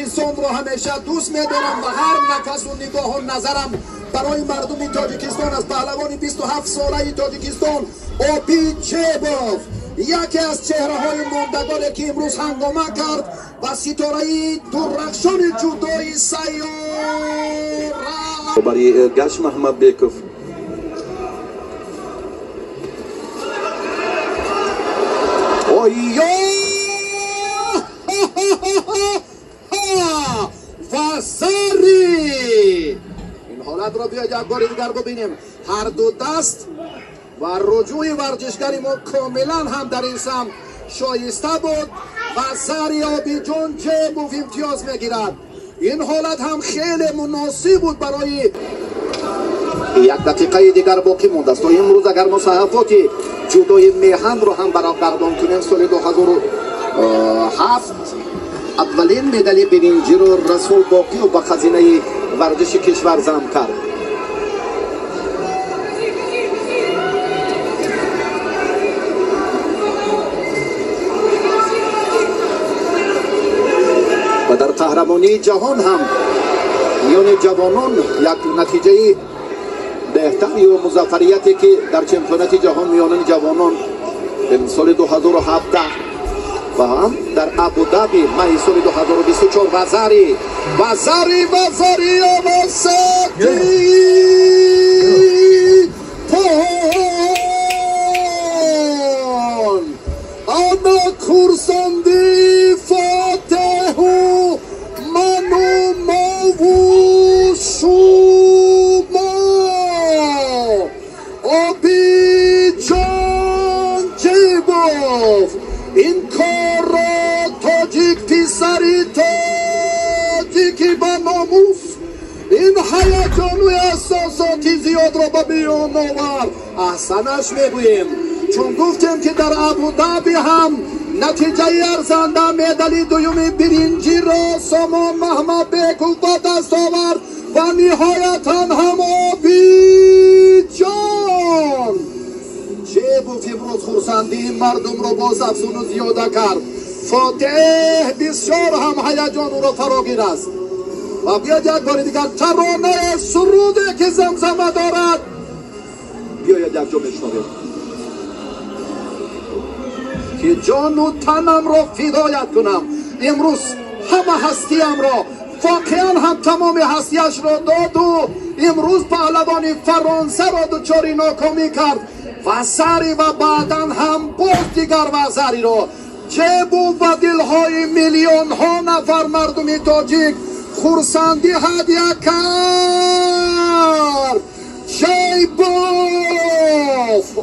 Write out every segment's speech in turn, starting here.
تاجیکستان رو همیشه دوست می‌دارم و هر نفس و نگاه و نظرم برای مردم تاجیکستان است. پهلوان 27 ساله تاجیکستان اوبیچیبوف یکی از چهره‌های ماندگاری که امروز هنگامه کرد و ستاره درخشان جودوی سیاره برای گشت محمد بیکوف وزاری این حالت را بیاید یک بار دیگر ببینیم. هر دو دست و رجوع ورزشکاری ما کاملا هم در این سمت شایسته بود. وزاری اوبیچیبوف امتیاز میگیرد. این حالت هم خیلی مناسب بود برای یک دقیقه دیگر باقی مونده است. امروز اگر ما صحافت جودوی میهن رو هم برگردان کنیم، سال 2007 اولین مدال برنجی رو رسول باقی و به خزینه ورزش کشور جمع کرد. و در قهرمانی جهان هم میان جوانان یک نتیجه بهتری و مظفریتی که در چمپیونات جهان میان جوانان در سال 2017 و هم در ابودابی ماه سال 2024 وزاری پون اما کورساندی فاتحو منو موو شوما اوبیچیبوف این کار را تاجیک پیسری تاجیکی با ناموس این هیجان و احساساتی زیاد را به بیان آورد. احسنش میگوییم چون گفتیم که در ابودابی هم نتیجه ارزنده مدال دوم برنجی را سامان محمد بیکوف با دست آورد و نهایتا هم اوبیچیبوف امروز خورسندی مردم را باز افزون و زیاده کرد. فاتح بسیار هم هیجان او را فراگیر است و بیاید یک بار دیگر ترانه سروده که زمزمه دارد بیاید یک جا بشنویم که جان و تنم را فدایت کنم. امروز همه هستیم را واقعا هم تمام هستیش را داد و امروز پهلوان فرانسه را دچار ناکامی کرد. وزاری و بعدا هم باز دیگر وزاری را جیبوف و دلهای میلیون ها نفر مردم تاجیک خورسندی هدیه کرد. جیبوف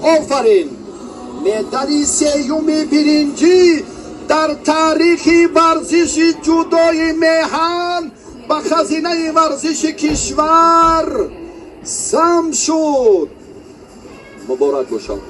آفرین مدال سیوم برنجی در تاریخ ورزش جودوی میهن به خزینه ورزش کشور سم شد. مبارک باشد.